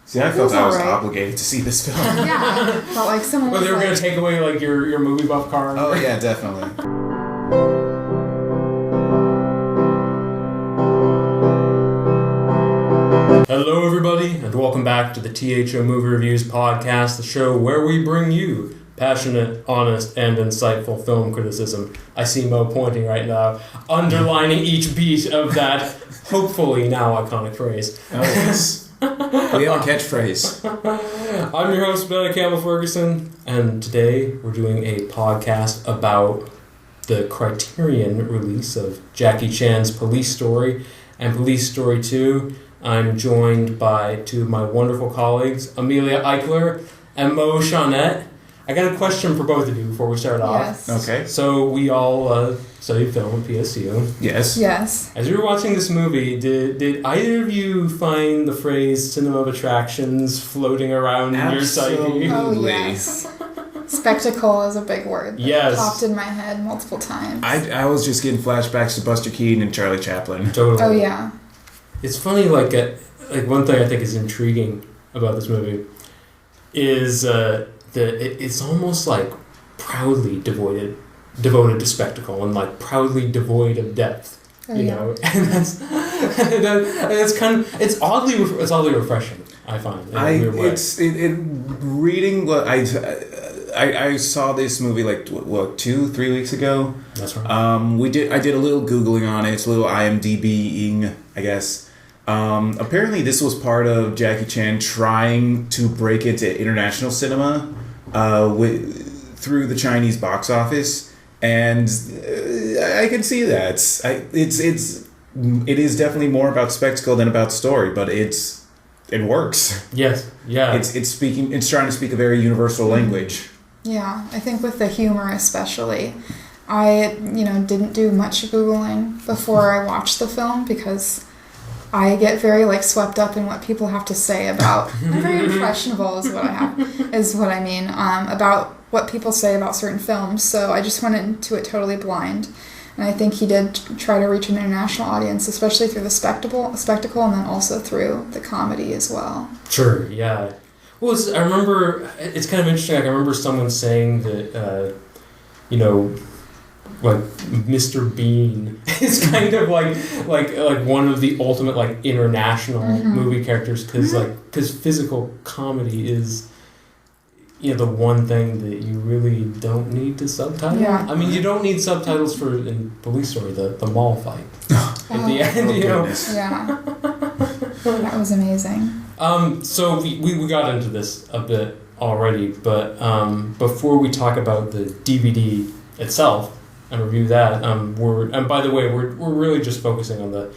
See, I felt I was obligated to see this film. Yeah, felt like someone Well, they were going to take away, like, your movie buff card. Oh, yeah, definitely. Hello, everybody, and welcome back to the T.H.O. Movie Reviews podcast, the show where we bring you passionate, honest, and insightful film criticism. I see Mo pointing right now, underlining each beat of that, hopefully now iconic phrase. Oh, yes. We have a catchphrase. I'm your host, Bennett Campbell Ferguson, and today we're doing a podcast about the Criterion release of Jackie Chan's Police Story and Police Story 2. I'm joined by two of my wonderful colleagues, Amelia Eichler and Mo Shaunette. I got a question for both of you before we start off. Yes. Okay. So we all studied film at PSU. Yes. Yes. As you were watching this movie, did either of you find the phrase cinema of attractions floating around in your psyche? Oh, yes. Spectacle is a big word. Yes. Popped in my head multiple times. I was just getting flashbacks to Buster Keaton and Charlie Chaplin. Totally. Oh, yeah. It's funny, like one thing I think is intriguing about this movie is it's almost like proudly devoted to spectacle and like proudly devoid of depth, you know, and that's it's oddly refreshing. I find reading what I saw this movie like 2-3 weeks ago. That's right. I did a little Googling on it, a little IMDb-ing, I guess. Apparently this was part of Jackie Chan trying to break into international cinema through the Chinese box office, and I can see that. It is definitely more about spectacle than about story, but it works. Yes, yeah. It's trying to speak a very universal language. Yeah, I think with the humor especially, I didn't do much Googling before I watched the film because I get very swept up in what people have to say about. I'm very impressionable is what I mean about what people say about certain films. So I just went into it totally blind, and I think he did try to reach an international audience, especially through the spectacle, and then also through the comedy as well. Sure, yeah. Well, I remember it's kind of interesting. I remember someone saying that like Mr. Bean is kind of like one of the ultimate international movie characters because physical comedy is the one thing that you really don't need to subtitle. Yeah. I mean, you don't need subtitles for in Police Story the mall fight at the end. Yeah, that was amazing. So we got into this a bit already, but before we talk about the DVD itself and review that, and by the way, we're really just focusing on the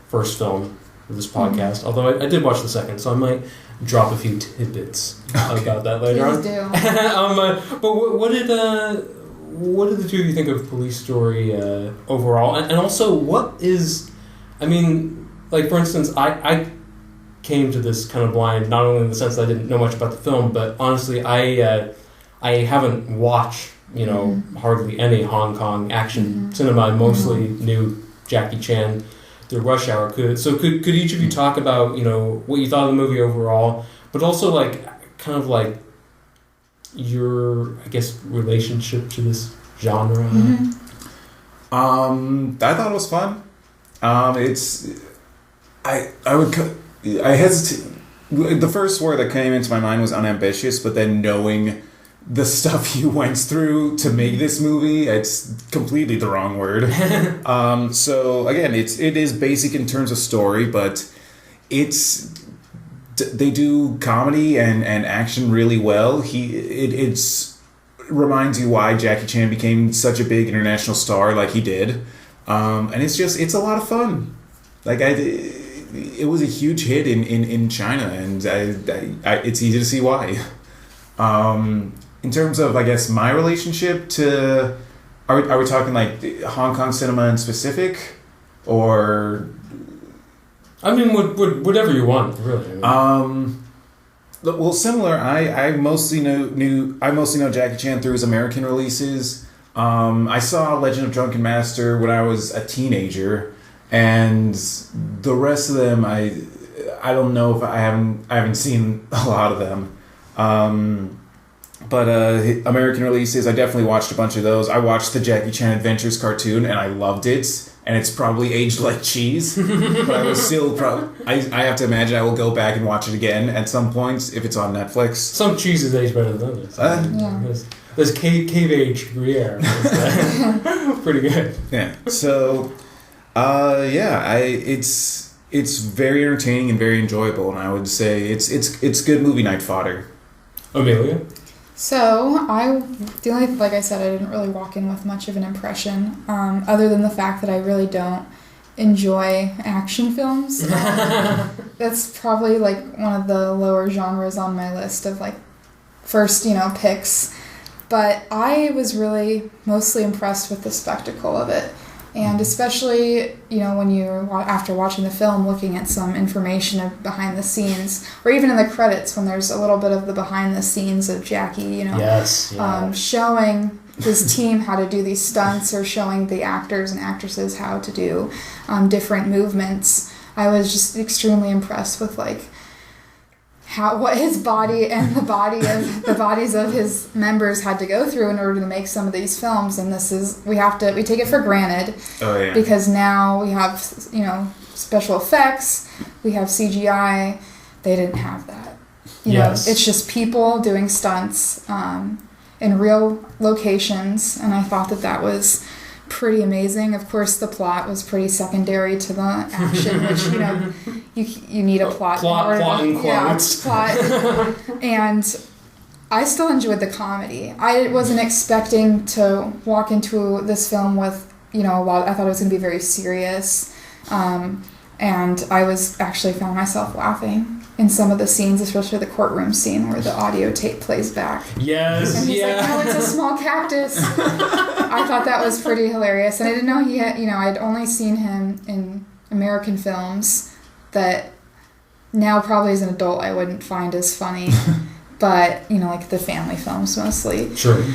first film of this podcast. Although I did watch the second, so I might drop a few tidbits about that later on. Please do. But what did the two of you think of Police Story overall, and also what is, I mean, for instance, I came to this kind of blind, not only in the sense that I didn't know much about the film, but honestly, I haven't watched hardly any Hong Kong action cinema. I mostly knew Jackie Chan through Rush Hour. Could each of you talk about what you thought of the movie overall, but also your, I guess, relationship to this genre? I thought it was fun. I hesitate. The first word that came into my mind was unambitious, but then knowing the stuff he went through to make this movie, it's completely the wrong word. So again, it is basic in terms of story, but they do comedy and action really well. It reminds you why Jackie Chan became such a big international star like he did, and it's a lot of fun. It was a huge hit in China, and it's easy to see why. In terms of, I guess, my relationship to... Are we talking Hong Kong cinema in specific? Or... I mean, whatever you want, really. Well, similar. I mostly know Jackie Chan through his American releases. I saw Legend of Drunken Master when I was a teenager, and the rest of them I I don't know if I haven't seen a lot of them. But American releases, I definitely watched a bunch of those. I watched the Jackie Chan Adventures cartoon, and I loved it. And it's probably aged like cheese, but I will still I have to imagine I will go back and watch it again at some point if it's on Netflix. Some cheese is aged better than others. There's cave aged Gruyere. Pretty good. Yeah. So, it's very entertaining and very enjoyable, and I would say it's good movie night fodder. Amelia? So, like I said, I didn't really walk in with much of an impression, other than the fact that I really don't enjoy action films. That's probably, like, one of the lower genres on my list of, like, first, picks. But I was really mostly impressed with the spectacle of it. And especially, when you're, after watching the film, looking at some information of behind the scenes, or even in the credits when there's a little bit of the behind the scenes of Jackie, showing his team how to do these stunts or showing the actors and actresses how to do different movements. I was just extremely impressed with, like, what his body and the bodies of his members had to go through in order to make some of these films. And we take it for granted. Oh, yeah. Because now we have, special effects, we have CGI. They didn't have that. It's just people doing stunts in real locations, and I thought that was pretty amazing. Of course, the plot was pretty secondary to the action, which you need a plot. Plot and quotes. Plot. And I still enjoyed the comedy. I wasn't expecting to walk into this film with a lot. I thought it was going to be very serious, and I found myself laughing in some of the scenes, especially the courtroom scene where the audio tape plays back. Yes, and he's like, "No, it's a small cactus." I thought that was pretty hilarious, and I didn't know he had. I'd only seen him in American films that now probably as an adult I wouldn't find as funny, but like the family films mostly. Sure.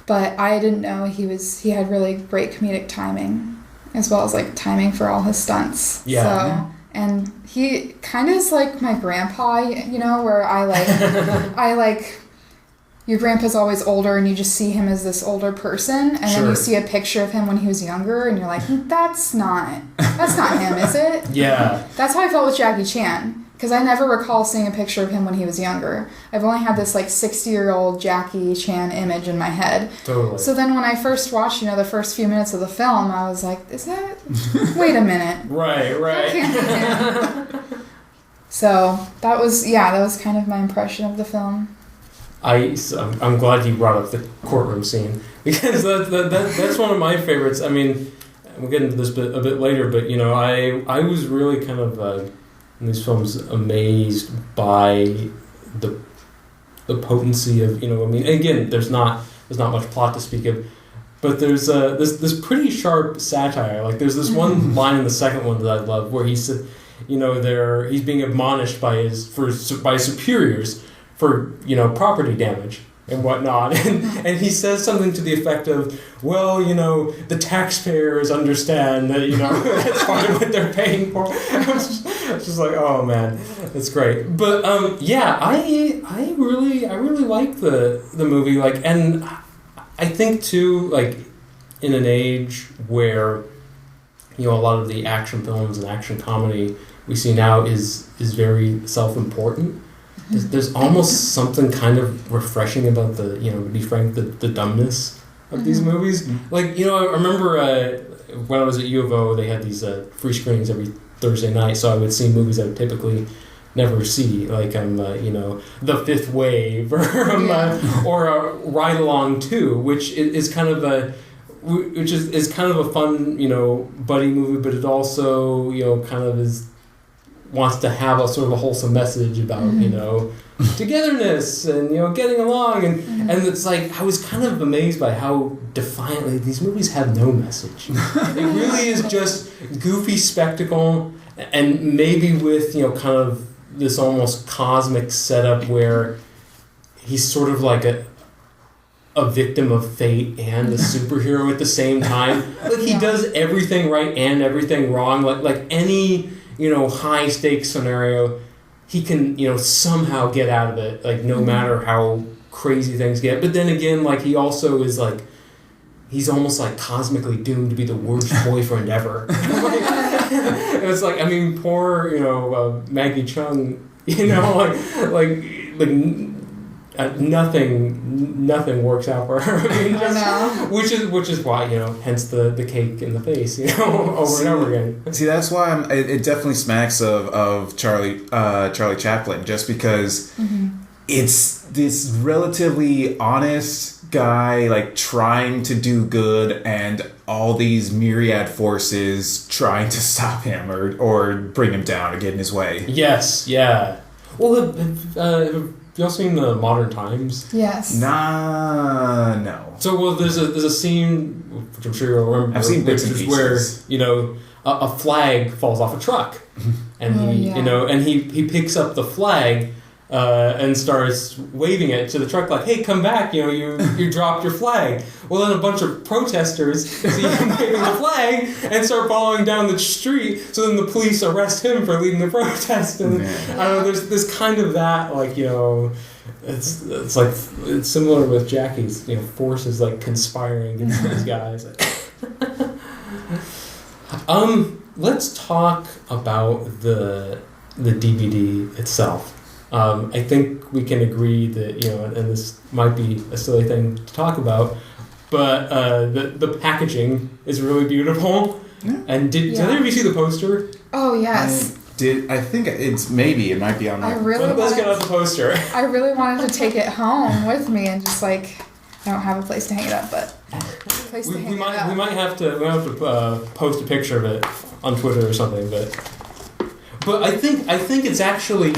But I didn't know he had really great comedic timing, as well as like timing for all his stunts. Yeah. So, and he kind of is like my grandpa, where I like your grandpa's always older and you just see him as this older person, and then you see a picture of him when he was younger and you're like, that's not him, is it? Yeah. That's how I felt with Jackie Chan. Because I never recall seeing a picture of him when he was younger. I've only had this, like, 60-year-old Jackie Chan image in my head. Totally. So then when I first watched, the first few minutes of the film, I was like, is that... Wait a minute. Right. That can't be him. So that was kind of my impression of the film. I'm glad you brought up the courtroom scene, because that's one of my favorites. I mean, we'll get into this a bit later, but, I was really kind of... in these films, amazed by the potency of again, there's not much plot to speak of, but there's this pretty sharp satire. Like there's this one line in the second one that I love where he said, he's being admonished by superiors for property damage and whatnot, and he says something to the effect of, well, the taxpayers understand that that's part of what they're paying for. I was just like, oh man, that's great. But I really like the movie, like, and I think too, like, in an age where a lot of the action films and action comedy we see now is very self-important. There's almost something kind of refreshing about to be frank, the dumbness of these movies. Like, I remember when I was at U of O, they had these free screenings every Thursday night, so I would see movies I would typically never see, like The Fifth Wave or Ride Along 2, which is kind of a fun buddy movie, but it also kind of wants to have a sort of a wholesome message about togetherness and getting along, and it's like I was kind of amazed by how defiantly these movies have no message. It really is just goofy spectacle, and maybe with kind of this almost cosmic setup where he's sort of like a victim of fate and a superhero at the same time. Like he does everything right and everything wrong. Like any high stakes scenario, he can, somehow get out of it, like, no matter how crazy things get. But then again, like, he also is, like, he's almost, like, cosmically doomed to be the worst boyfriend ever. It's like, I mean, poor, Maggie Chung, nothing works out for her. I mean, which is why, hence the cake in the face, over and over again. See, that's why it definitely smacks of Charlie Chaplin, just because it's this relatively honest guy, like, trying to do good, and all these myriad forces trying to stop him or bring him down or get in his way. Yes, yeah. Well, have y'all seen the Modern Times? Yes. No. So, well, there's a scene, which I'm sure you'll remember. I've seen bits and pieces. Where, a flag falls off a truck. And he picks up the flag and starts waving it to the truck like, hey, come back, you dropped your flag. Well, then a bunch of protesters see him waving the flag and start following down the street, so then the police arrest him for leading the protest. And I don't know, there's kind of that, like, it's like, it's similar with Jackie's, forces, like, conspiring against these guys. Let's talk about the DVD itself. I think we can agree that, and this might be a silly thing to talk about, but the packaging is really beautiful. Yeah. And did either of you see the poster? Oh, yes. I think it might be on my... Let's get out the poster. I really wanted to take it home with me and just, like, I don't have a place to hang it up, but we might have to post a picture of it on Twitter or something, But I think it's actually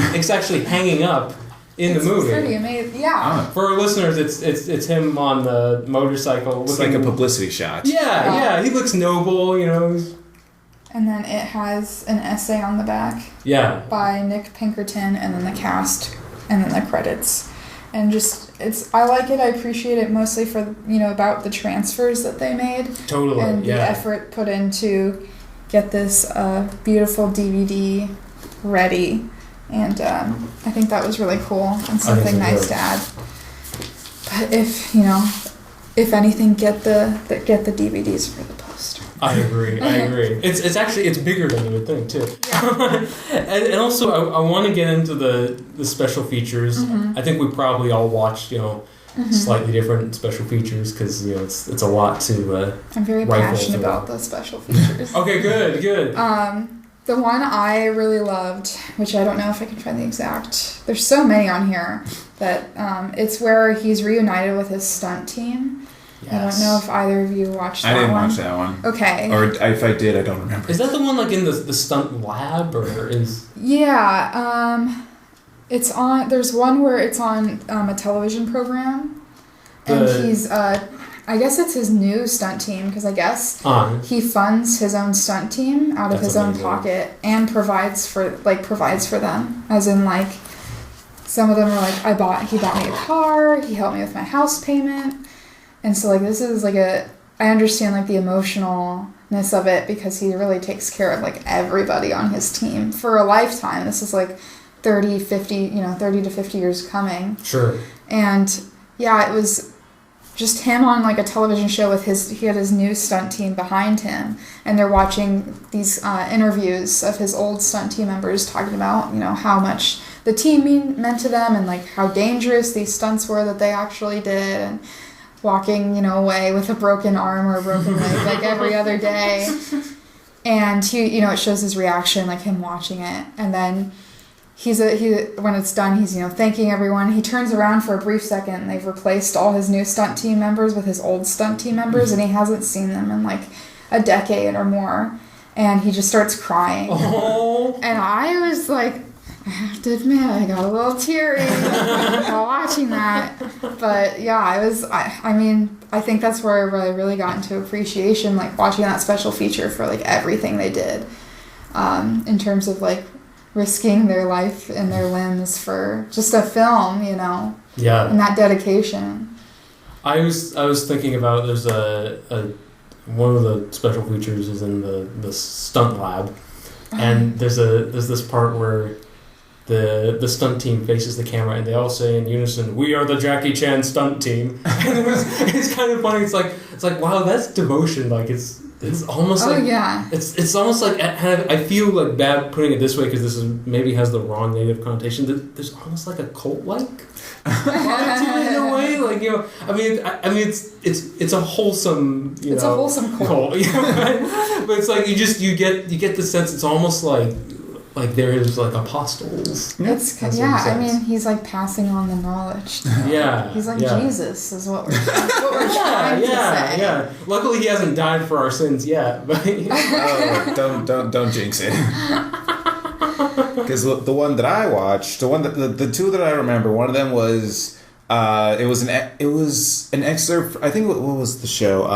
hanging up in the movie. It's pretty amazing. Yeah. For our listeners, it's him on the motorcycle. It's like a publicity shot. Yeah. He looks noble, And then it has an essay on the back. Yeah. By Nick Pinkerton, and then the cast, and then the credits. And I like it. I appreciate it mostly for, about the transfers that they made. Totally. And the effort put into get this beautiful DVD ready, and I think that was really cool and something nice to add. But if anything, get the DVDs for the poster. I agree. It's actually bigger than you would think too. Yeah. and also I want to get into the special features. I think we probably all watched slightly different special features because it's a lot to. I'm very passionate about the special features. Okay, good. The one I really loved, which I don't know if I can find the exact. There's so many on here that it's where he's reunited with his stunt team. Yes. I don't know if either of you watched that one. I didn't watch that one. Okay. Or if I did, I don't remember. Is that the one like in the stunt lab or is? Yeah. It's on. There's one where it's on a television program, and he's. I guess it's his new stunt team because I guess he funds his own stunt team out of his own pocket and provides for them. As in, like, some of them are like, he bought me a car, he helped me with my house payment, and so like this is like I understand like the emotionalness of it because he really takes care of like everybody on his team for a lifetime. This is like 30 to 50 years coming. Sure. And yeah, it was just him on like a television show with he had his new stunt team behind him, and they're watching these interviews of his old stunt team members talking about how much the team meant to them and like how dangerous these stunts were that they actually did, and walking away with a broken arm or a broken leg like every other day. And he it shows his reaction, like him watching it, and then when it's done, he's thanking everyone. He turns around for a brief second, and they've replaced all his new stunt team members with his old stunt team members, and he hasn't seen them in like a decade or more, and he just starts crying. Oh. And I was like, I have to admit, I got a little teary while watching that. But yeah, I think that's where I really got into appreciation, like watching that special feature for like everything they did, in terms of like risking their life and their limbs for just a film, Yeah. And that dedication. I was thinking about there's a one of the special features is in the stunt lab, and there's this part where the stunt team faces the camera and they all say in unison, "We are the Jackie Chan stunt team." And it's kind of funny. It's like wow, that's devotion. Like it's almost like it's almost like I feel like bad putting it this way because this is maybe has the wrong negative connotation. There's almost like a cult-like in a way. Like I mean it's a wholesome it's a wholesome cult. But it's like you get the sense it's almost like there is like apostles. I mean he's like passing on the knowledge. He's like Jesus is what we're trying to say. Yeah. Luckily he hasn't died for our sins yet. But don't jinx it. Because the one that I watched, the two that I remember, one of them was it was an excerpt. I think what was the show?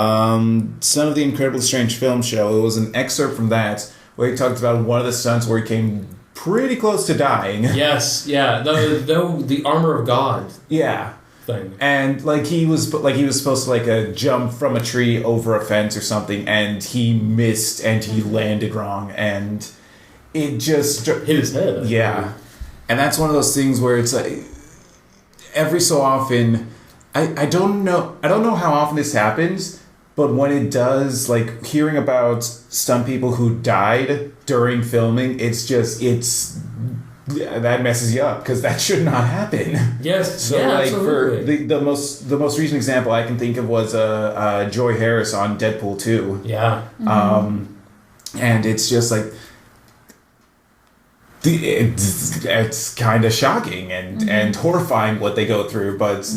Son of the Incredibly Strange Film Show. It was an excerpt from that where he talked about one of the stunts where he came pretty close to dying. Yes, yeah, the armor of God. Yeah. Thing. And he was supposed to jump from a tree over a fence or something, and he missed and he landed wrong, and it just hit his head. Yeah, and that's one of those things where it's like every so often, I don't know how often this happens, but when it does, like hearing about stunt people who died during filming, that messes you up because that should not happen. Yes. So absolutely. for the most recent example I can think of was Joy Harris on Deadpool 2. Yeah. And it's just like it's kind of shocking and horrifying what they go through, but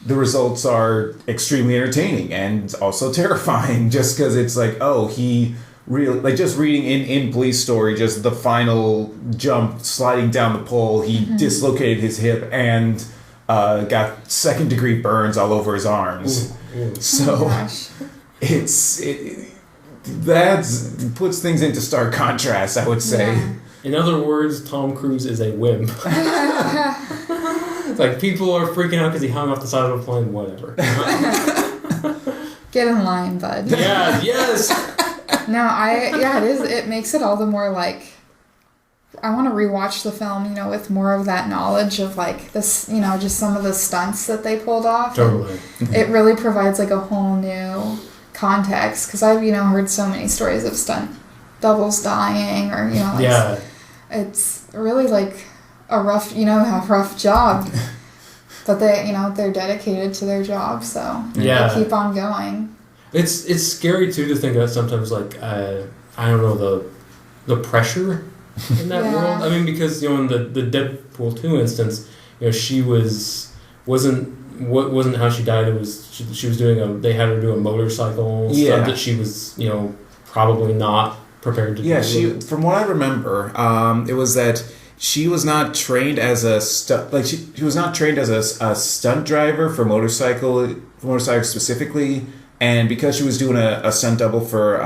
the results are extremely entertaining and also terrifying just because it's like, oh, he really, like just reading in Police Story, just the final jump sliding down the pole, he dislocated his hip and got second-degree burns all over his arms. Ooh. So that puts things into stark contrast, I would say. Yeah. In other words, Tom Cruise is a wimp. Like, people are freaking out because he hung off the side of a plane, whatever. Get in line, bud. Yeah, yes! No, it is. It makes it all the more, like, I want to rewatch the film, with more of that knowledge of, like, this, just some of the stunts that they pulled off. Totally. It really provides, like, a whole new context, because I've, heard so many stories of stunt doubles dying, or, it's really, like, a rough job. But they're dedicated to their job, so they keep on going. It's scary too to think that sometimes, like, I don't know, the pressure in that world. I mean, because in the Deadpool 2 instance, she wasn't how she died. It was she was doing they had her do a motorcycle stuff that she was probably not prepared to do. Yeah, from what I remember, it was that she was not trained as a she was not trained as a stunt driver for motorcycles specifically, and because she was doing a stunt double for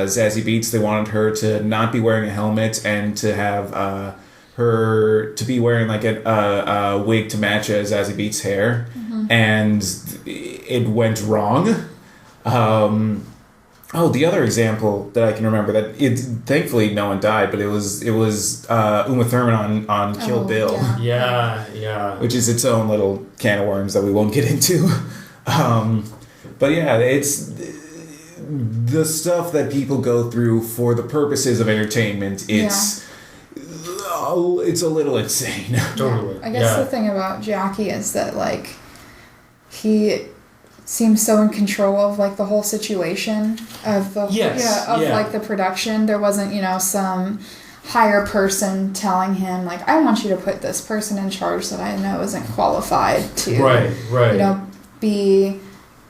Zazie Beetz, they wanted her to not be wearing a helmet and to have her to be wearing like a wig to match Zazie Beetz' hair, and it went wrong. The other example that I can remember that thankfully no one died, but it was Uma Thurman on Kill Bill. Yeah. Which is its own little can of worms that we won't get into. But yeah, it's the stuff that people go through for the purposes of entertainment. It's a little insane. Totally. I guess the thing about Jackie is that like he seems so in control of like the whole situation of the like the production. There wasn't some higher person telling him like, I want you to put this person in charge that I know isn't qualified to be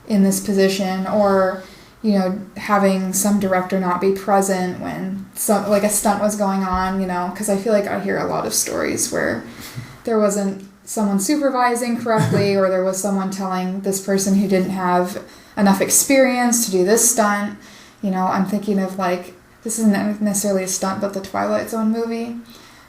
in this position, or having some director not be present when a stunt was going on, because I feel like I hear a lot of stories where there wasn't someone supervising correctly, or there was someone telling this person who didn't have enough experience to do this stunt. I'm thinking of like, this isn't necessarily a stunt, but the Twilight Zone movie,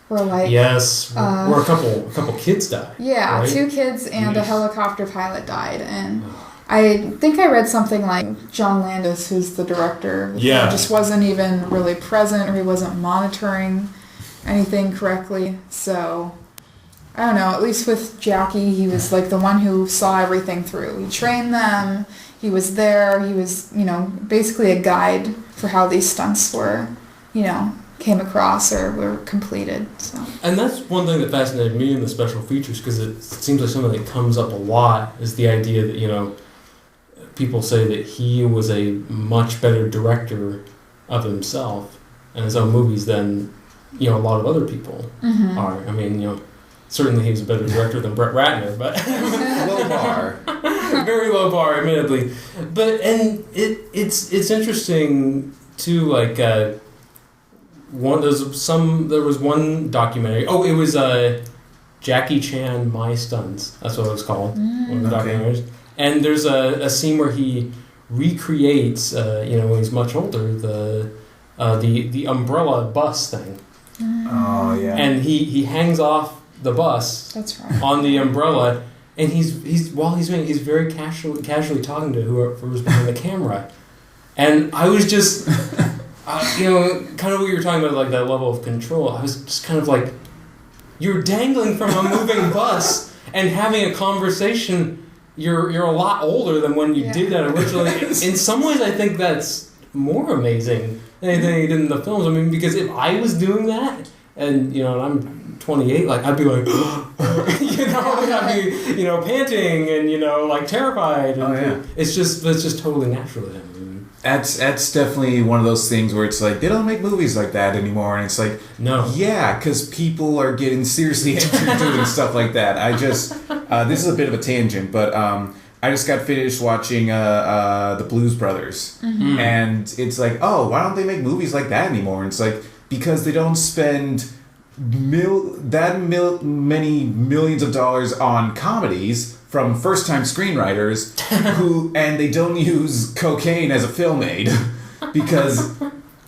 where like where a couple kids died. Yeah, right? 2 kids and a helicopter pilot died, and I think I read something like John Landis, who's the director, just wasn't even really present, or he wasn't monitoring anything correctly. So, I don't know, at least with Jackie, he was like the one who saw everything through. He trained them, he was there, he was, basically a guide for how these stunts were, came across or were completed. So. And that's one thing that fascinated me in the special features, because it seems like something that comes up a lot is the idea that, people say that he was a much better director of himself and his own movies than, a lot of other people are. I mean, certainly he was a better director than Brett Ratner, but... Low bar. Very low bar, admittedly. But, and it's interesting, too, like... there was one documentary. Oh, it was Jackie Chan My Stunts. That's what it was called. One of the documentaries. And there's a scene where he recreates, when he's much older, the umbrella bus thing. Oh yeah. And he hangs off the bus. That's right. On the umbrella, and he's while he's doing it, he's very casually talking to whoever's behind the camera, and I was just. Kind of what you were talking about, like that level of control. I was just kind of like, you're dangling from a moving bus and having a conversation. You're a lot older than when you did that originally. In some ways, I think that's more amazing than anything he did in the films. I mean, because if I was doing that, and I'm 28, like I'd be like, I'd be panting and like terrified. And it's just totally natural to him. That's definitely one of those things where it's like they don't make movies like that anymore, and it's like because people are getting seriously into doing stuff like that. I just this is a bit of a tangent, but I just got finished watching the Blues Brothers, and it's like, oh, why don't they make movies like that anymore? And it's like because they don't spend many millions of dollars on comedies from first-time screenwriters and they don't use cocaine as a film aid because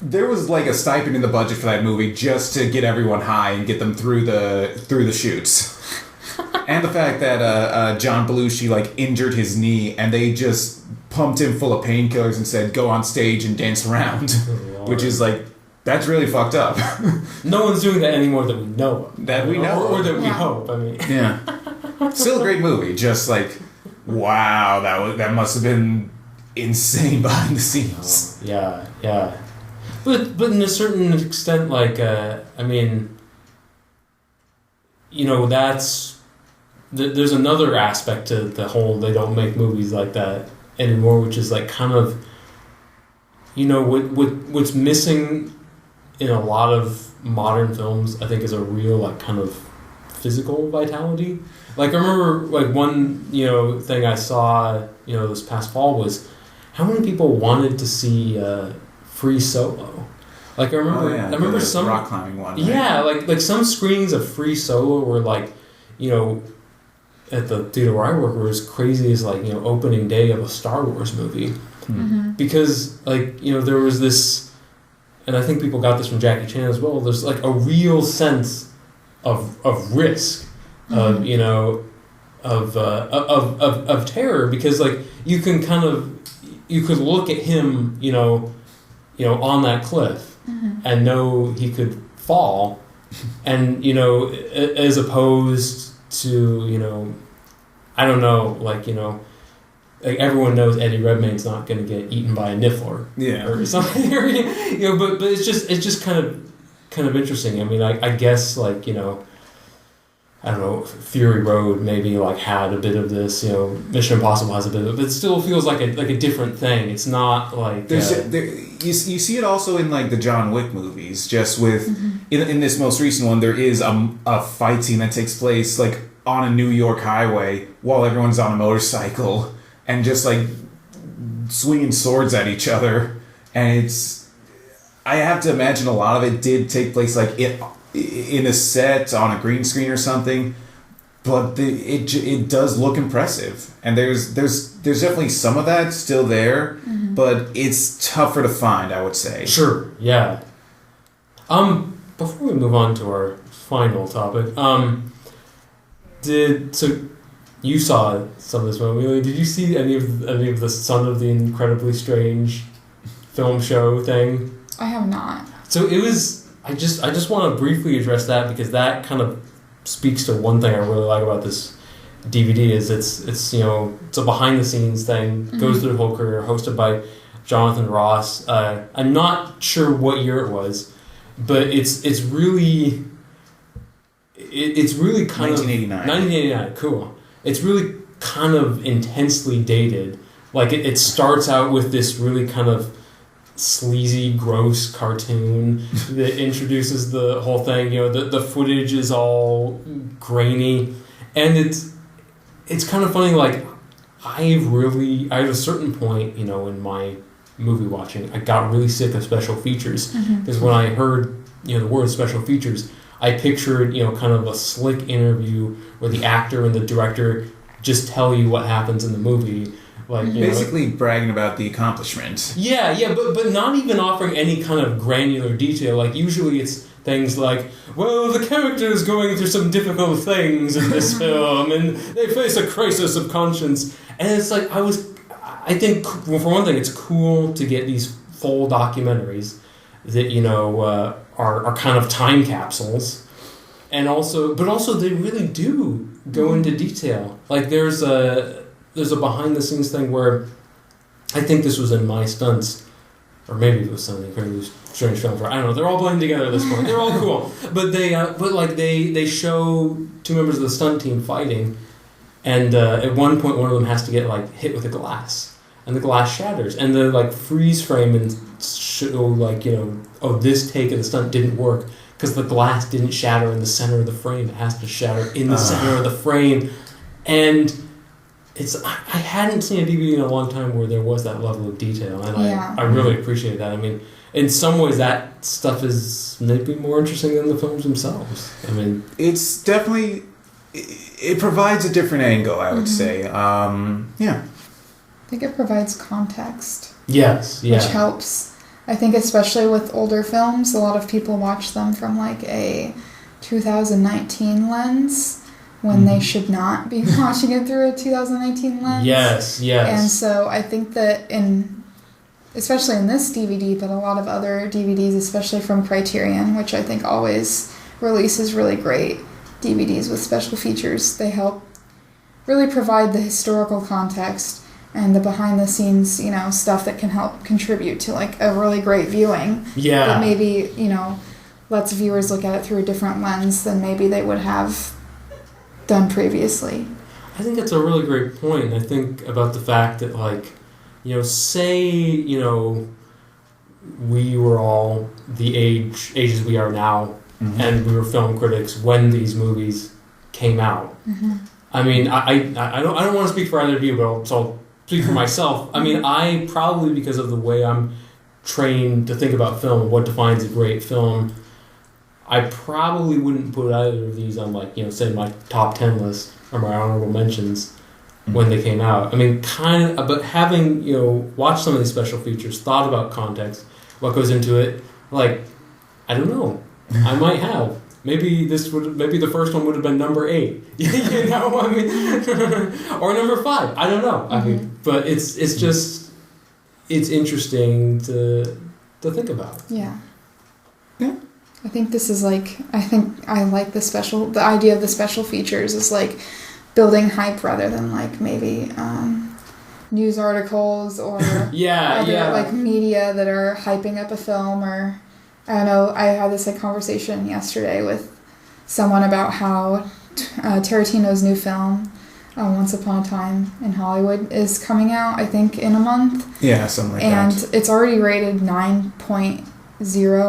there was like a stipend in the budget for that movie just to get everyone high and get them through the shoots. And the fact that John Belushi like injured his knee and they just pumped him full of painkillers and said go on stage and dance around, which is like that's really fucked up. No one's doing that anymore that we know of. That we know or that we hope. I mean, yeah. Still a great movie. Just like, wow, that must have been insane behind the scenes. Yeah. But in a certain extent, like, I mean, that's there's another aspect to the whole they don't make movies like that anymore, which is like kind of, what's missing in a lot of modern films, I think, is a real like kind of physical vitality. Like I remember like one thing I saw this past fall was how many people wanted to see Free Solo. Like I remember some rock climbing one. Right? Yeah, like some screenings of Free Solo were like at the theater where I work were as crazy as like opening day of a Star Wars movie. Because like there was this, and I think people got this from Jackie Chan as well. There's like a real sense of risk, of terror, because like you can you could look at him on that cliff and know he could fall, and as opposed to I don't know, like like everyone knows Eddie Redmayne's not going to get eaten by a niffler, or something, but it's just kind of interesting. I mean, I guess like I don't know, Fury Road maybe like had a bit of this, Mission Impossible has a bit of it, but it still feels like a different thing. It's not like you see it also in like the John Wick movies. Just with in this most recent one, there is a fight scene that takes place like on a New York highway while everyone's on a motorcycle and just like swinging swords at each other, and I have to imagine a lot of it did take place like in a set on a green screen or something, but it does look impressive, and there's definitely some of that still there, but it's tougher to find, I would say. Sure, yeah. Before we move on to our final topic, you saw some of this movie. Did you see any of the Son of the Incredibly Strange film show thing? I have not. So it was I just want to briefly address that because that kind of speaks to one thing I really like about this DVD is it's a behind the scenes thing, goes through the whole career, hosted by Jonathan Ross. I'm not sure what year it was, but it's really kind 1989. of 1989. Cool. It's really kind of intensely dated. Like it starts out with this really kind of sleazy, gross cartoon that introduces the whole thing. The footage is all grainy, and it's kind of funny. Like at a certain point, in my movie watching, I got really sick of special features because when I heard the word special features, I pictured kind of a slick interview where the actor and the director just tell you what happens in the movie. Like basically bragging about the accomplishment. Yeah, but not even offering any kind of granular detail. Like usually it's things like, well, the character is going through some difficult things in this film, and they face a crisis of conscience. And it's like I think for one thing, it's cool to get these full documentaries that are kind of time capsules, and also they really do go into detail. Like there's a behind the scenes thing where I think this was in My Stunts, or maybe it was something pretty strange films. I don't know. They're all blending together at this point. They're all cool, but they show two members of the stunt team fighting, and at one point one of them has to get hit with a glass, and the glass shatters, and the freeze frame and show this take of the stunt didn't work because the glass didn't shatter in the center of the frame. It has to shatter in the center of the frame, and I hadn't seen a DVD in a long time where there was that level of detail, and I really appreciate that. I mean, in some ways, that stuff is maybe more interesting than the films themselves. I mean, it's definitely it provides a different angle, I would say. I think it provides context. Yes, yeah, which helps. I think especially with older films, a lot of people watch them from a 2019 lens. When they should not be watching it through a 2019 lens. Yes. And so I think that especially in this DVD, but a lot of other DVDs, especially from Criterion, which I think always releases really great DVDs with special features, they help really provide the historical context and the behind the scenes, stuff that can help contribute to a really great viewing. Yeah. But maybe, lets viewers look at it through a different lens than maybe they would have done previously. I think that's a really great point. And I think about the fact that say we were all the ages we are now, and we were film critics when these movies came out. I mean, I don't want to speak for either of you, but I'll speak for myself. I mean, I probably, because of the way I'm trained to think about film and what defines a great film, I probably wouldn't put either of these on say my top 10 list or my honorable mentions when they came out. I mean, but having, watched some of these special features, thought about context, what goes into it, I don't know. I might have. Maybe the first one would have been number 8. I mean, or number 5. I don't know. I mean, but it's just, it's interesting to think about. Yeah. I think this is I think I like the idea of the special features is building hype rather than maybe news articles or other media that are hyping up a film. Or I don't know, I had this conversation yesterday with someone about how Tarantino's new film Once Upon a Time in Hollywood is coming out, I think in a month. Yeah, something like that. And it's already rated 9.0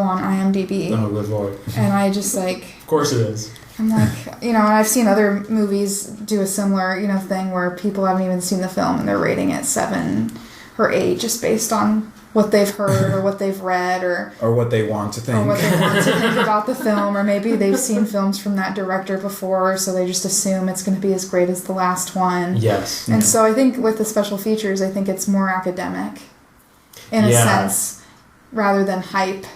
on IMDb. Oh, good lord. And I just Of course it is. I'm and I've seen other movies do a similar, thing where people haven't even seen the film and they're rating it 7 or 8 just based on what they've heard or what they've read or what they want to think. Or what they want to think about the film, or maybe they've seen films from that director before, so they just assume it's going to be as great as the last one. Yes. And so I think with the special features, I think it's more academic in a sense. Rather than hype,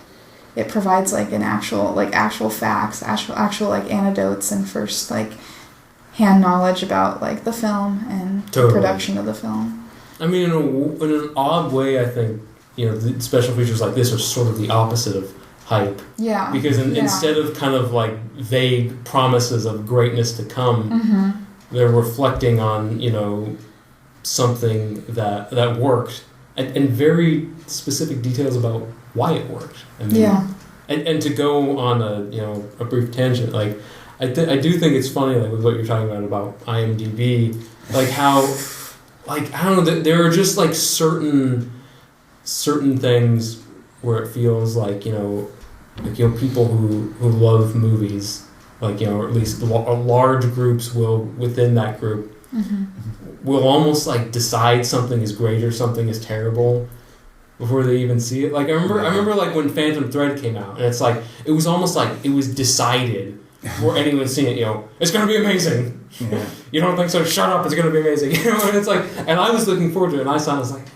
it provides an actual facts, actual anecdotes and first hand knowledge about the film and the production of the film. I mean, in an odd way, I think the special features like this are sort of the opposite of hype. Yeah. Because instead of kind of like vague promises of greatness to come, they're reflecting on, something that worked and very specific details about why it worked. I mean, and to go on a brief tangent, like I do think it's funny, like with what you're talking about IMDb, like how, like I don't know, there are just like certain things where it feels like people who love movies, like or at least large groups will within that group will almost like decide something is great or something is terrible before they even see it. Like I remember like when Phantom Thread came out, and it's like it was almost like it was decided before anyone seen it. It's gonna be amazing. Yeah. You don't think so? Shut up! It's gonna be amazing. And it's like, and I was looking forward to it, and I saw it, I was like,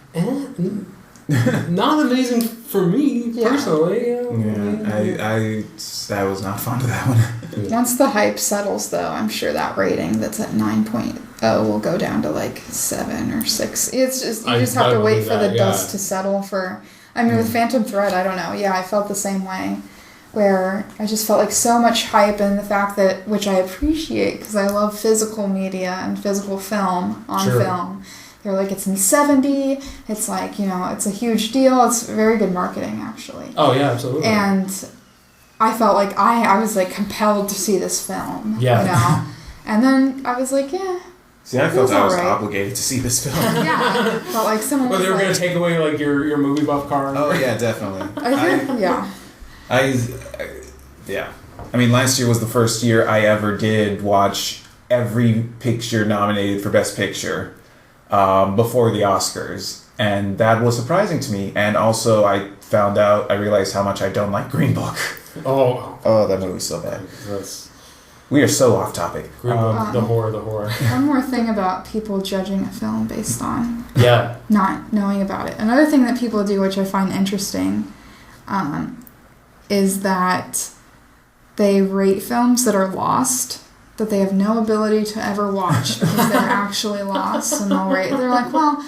not amazing for me personally. I was not fond of that one. Once the hype settles, though, I'm sure that rating that's at 9.0 will go down to like 7 or 6. It's just you just have to wait for the dust to settle. With Phantom Thread, I don't know. Yeah, I felt the same way, where I just felt like so much hype, and the fact that, which I appreciate because I love physical media and physical film on film. They're like, it's in 70, it's like, it's a huge deal. It's very good marketing, actually. Oh, yeah, absolutely. And I felt like I was, like, compelled to see this film, And then I was like, yeah. See, I felt I was obligated to see this film. Yeah, I felt like someone was they were going to take away, like, your movie buff card. Oh, yeah, definitely. I mean, last year was the first year I ever did watch every picture nominated for Best Picture. Before the Oscars, and that was surprising to me. And also, I realized how much I don't like Green Book. Oh, that movie's so bad. We are so off topic. Green Book, the horror. One more thing about people judging a film based on not knowing about it. Another thing that people do, which I find interesting, is that they rate films that are lost, that they have no ability to ever watch because they're actually lost, and they're like, well,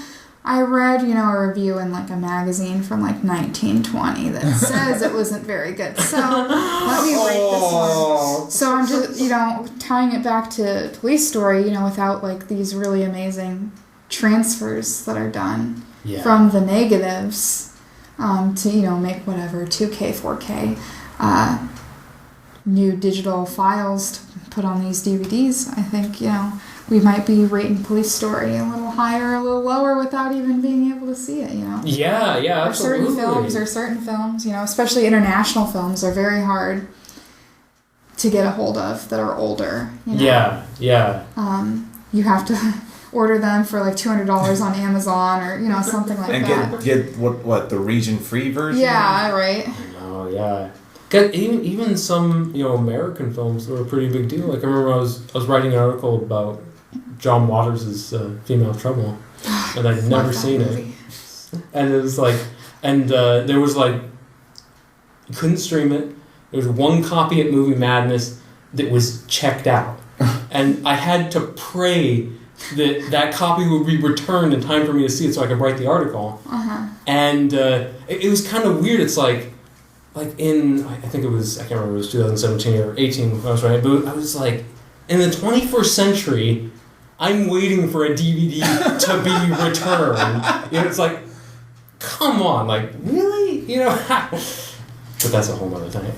I read, a review in like a magazine from like 1920 that says it wasn't very good, so let me rate this one. So I'm just, tying it back to Police Story, without like these really amazing transfers that are done from the negatives to, make whatever 2K, 4K, new digital files to put on these DVDs. I think, we might be rating Police Story a little higher, a little lower without even being able to see it, Yeah, absolutely. Certain films, especially international films, are very hard to get a hold of that are older. Yeah. You have to order them for like $200 on Amazon or, something like that. And get what, the region-free version? Yeah, right. Oh, yeah. Even some American films were a pretty big deal. Like I remember I was writing an article about John Waters' Female Trouble, and I'd never seen it. And it was like, there was like, you couldn't stream it. There was one copy at Movie Madness that was checked out, and I had to pray that copy would be returned in time for me to see it so I could write the article. And it was kind of weird. It's like in, I think it was, I can't remember, it was 2017 or 18 when I was writing, but I was like, in the 21st century, I'm waiting for a DVD to be returned. It's like, come on, like, really? But that's a whole other thing.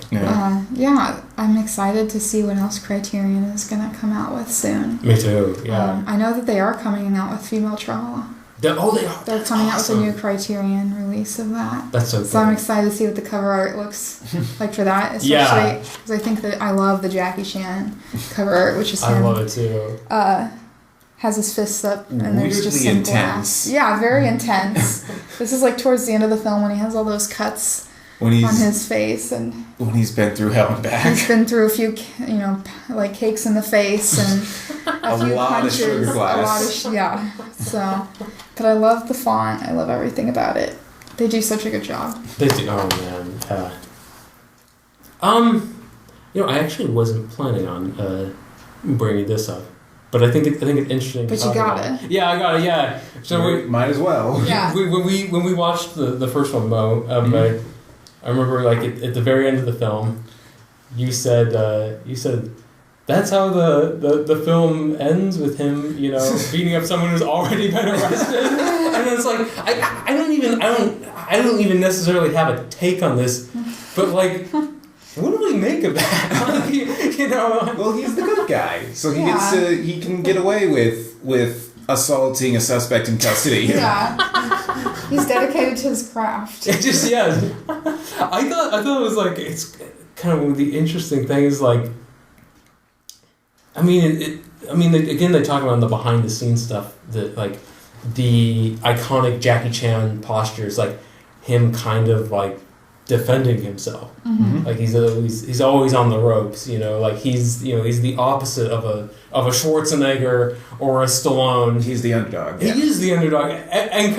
I'm excited to see what else Criterion is going to come out with soon. Me too, yeah. I know that they are coming out with Female Trouble. They are. They're coming out with a new Criterion release of that. That's so cool. So I'm excited to see what the cover art looks like for that. Especially because I think that I love the Jackie Chan cover art, which is him. I love it too. Has his fists up and there's just weirdly some glass. Yeah, very intense. This is like towards the end of the film when he has all those cuts on his face, and when he's been through hell and back. He's been through a few, like cakes in the face and a few lot punches. Of sugar glass. So, but I love the font. I love everything about it. They do such a good job. They do. Oh man. I actually wasn't planning on bringing this up, but I think it's interesting. But you got it. Yeah, I got it. Yeah. So we might as well. Yeah. When we watched the first one, Mo, I remember like at the very end of the film, you said that's how the film ends with him, beating up someone who's already been arrested. And it's like I don't even necessarily have a take on this, but like, what do we make of that? Well, he's the good guy, so he can get away with assaulting a suspect in custody. Yeah, he's dedicated to his craft. It just I thought it was like, it's kind of one of the interesting things, like. Again, they talk about the behind the scenes stuff, that like the iconic Jackie Chan postures, like him kind of like defending himself. Mm-hmm. Like he's always on the ropes, like he's the opposite of a Schwarzenegger or a Stallone. He's the underdog. He is the underdog, and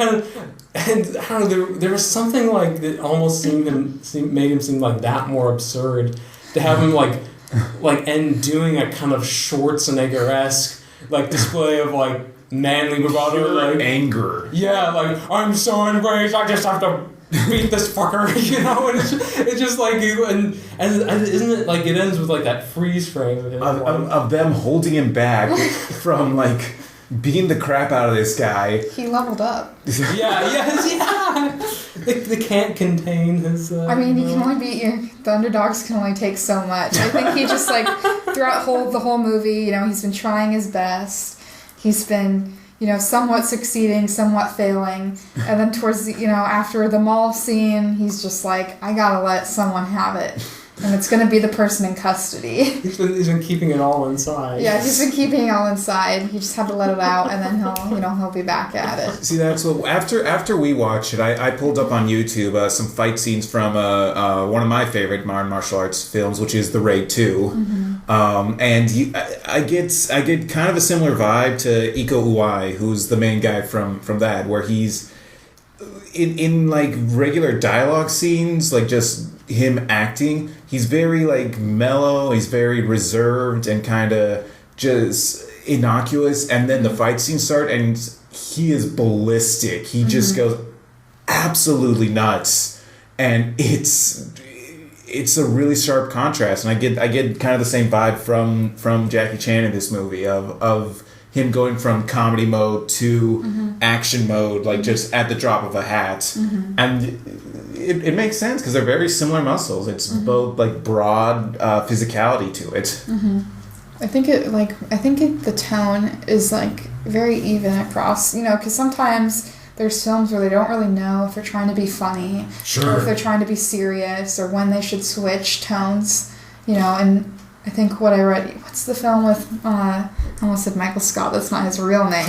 I don't know, there was something like that almost made him seem like that more absurd, to have him like and doing a kind of Schwarzenegger-esque like display of like manly bravado, like anger. Yeah, like, I'm so enraged, I just have to beat this fucker, and it's just like, and isn't it like it ends with like that freeze frame of him of them holding him back from like beating the crap out of this guy. He leveled up. Yeah. They can't contain his. You can only beat the underdogs can only take so much. I think he just like throughout the whole movie, he's been trying his best. He's been, somewhat succeeding, somewhat failing, and then towards the, after the mall scene, he's just like, I gotta let someone have it. And it's going to be the person in custody. He's been keeping it all inside. Yeah, he's been keeping it all inside. He just had to let it out, and then he'll be back at it. See, that's what after we watched it, I pulled up on YouTube some fight scenes from one of my favorite modern martial arts films, which is The Raid 2. Mm-hmm. And I get kind of a similar vibe to Iko Uwai, who's the main guy from that, where he's in like regular dialogue scenes, like just him acting, he's very like mellow, he's very reserved and kind of just innocuous, and then the fight scenes start and he is ballistic. He just goes absolutely nuts, and it's a really sharp contrast, and I get kind of the same vibe from Jackie Chan in this movie of him going from comedy mode to action mode, like just at the drop of a hat. And it makes sense because they're very similar muscles. It's both like broad physicality to it. I think the tone is like very even across, because sometimes there's films where they don't really know if they're trying to be funny, or if they're trying to be serious, or when they should switch tones, and I think what I read, what's the film with, I almost said Michael Scott, that's not his real name.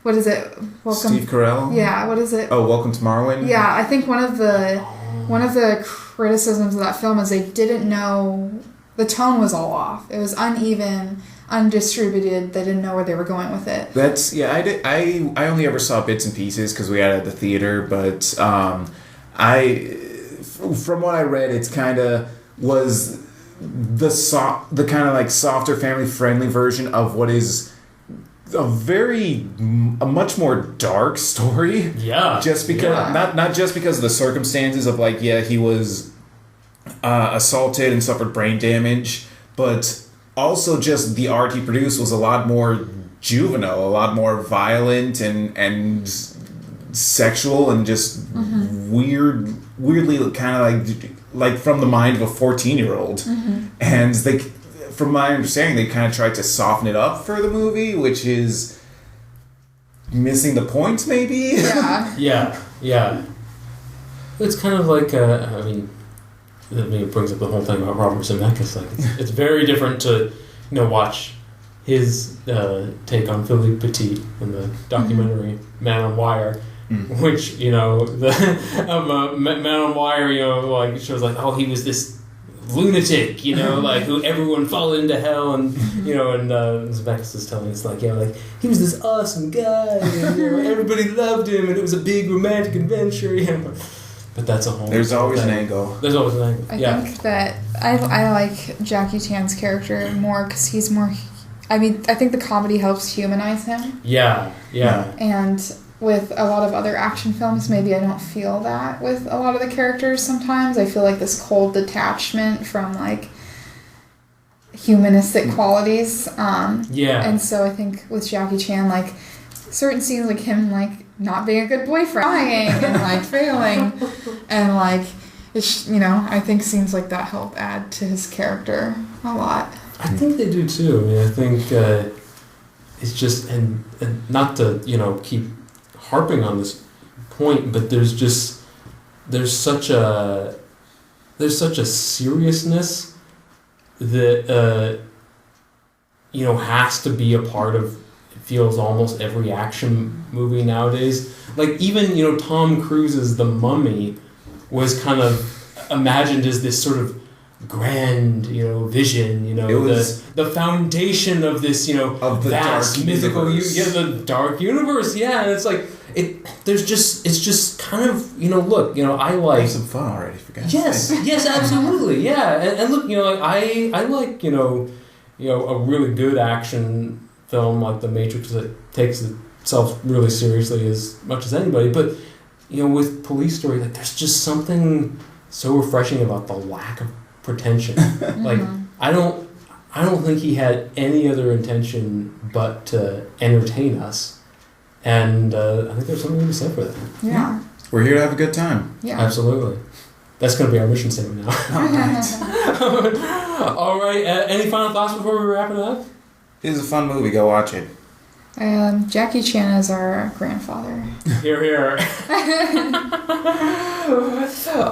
What is it? Steve Carell? Yeah, what is it? Oh, Welcome to Marwen? Yeah, I think one of the criticisms of that film is they didn't know, the tone was all off. It was uneven, undistributed. They didn't know where they were going with it. I only ever saw bits and pieces because we had it at the theater, but from what I read, it's kind of was the kind of like softer, family friendly version of what is a much more dark story. Yeah. Just because not just because of the circumstances of like, he was assaulted and suffered brain damage, but also just the art he produced was a lot more juvenile, a lot more violent and sexual, and just weirdly kind of like from the mind of a 14-year-old. And they, from my understanding, they kind of tried to soften it up for the movie, which is missing the point, maybe. Yeah. It's kind of like it brings up the whole thing about Robert Zemeckis. Like it's very different to watch his take on Philippe Petit in the documentary Man on Wire. Which Man on Wire, like shows like, oh, he was this lunatic, like who everyone followed into hell, and and Zemeckis is telling us like, like he was this awesome guy, and everybody loved him, and it was a big romantic adventure, But that's a whole. There's always an angle. I think that I like Jackie Chan's character more because he's more. I think the comedy helps humanize him. Yeah. And with a lot of other action films, maybe I don't feel that with a lot of the characters sometimes. I feel like this cold detachment from, like, humanistic qualities. And so I think with Jackie Chan, like, certain scenes, like him, like, not being a good boyfriend, lying and, like, failing, and, like, it's, you know, I think scenes like that help add to his character a lot. I think they do too. I mean, I think it's just, and not to, you know, keep harping on this point, but there's such a seriousness that you know, has to be a part of, it feels, almost every action movie nowadays. Like, even, you know, Tom Cruise's The Mummy was kind of imagined as this sort of grand, you know, vision, you know, the foundation of this, you know, of the vast dark mythical universe. the dark universe, yeah. And it's like it's just kind of, you know, look, you know, I like some fun already, for God's sake. Yes, absolutely, yeah. And look, you know, like I like, you know, a really good action film like The Matrix that takes itself really seriously as much as anybody, but, you know, with Police Story, like, there's just something so refreshing about the lack of pretension. Like, I don't think he had any other intention but to entertain us, and I think there's something to be said for that. Yeah. We're here to have a good time. Yeah. Absolutely. That's going to be our mission statement now. All right. Any final thoughts before we wrap it up? It is a fun movie. Go watch it. Jackie Chan is our grandfather. Hear, hear.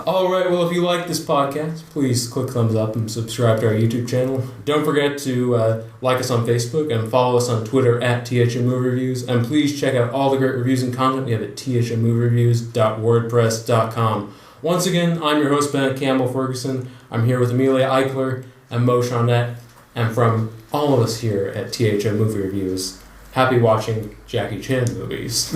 All right. Well, if you like this podcast, please click thumbs up and subscribe to our YouTube channel. Don't forget to like us on Facebook and follow us on Twitter at T.H.O Movie Reviews. And please check out all the great reviews and content we have at thomoviereviews.wordpress.com. Once again, I'm your host, Bennett Campbell Ferguson. I'm here with Amelia Eichler and Mo Shaunette. And from all of us here at T.H.O Movie Reviews, happy watching Jackie Chan movies.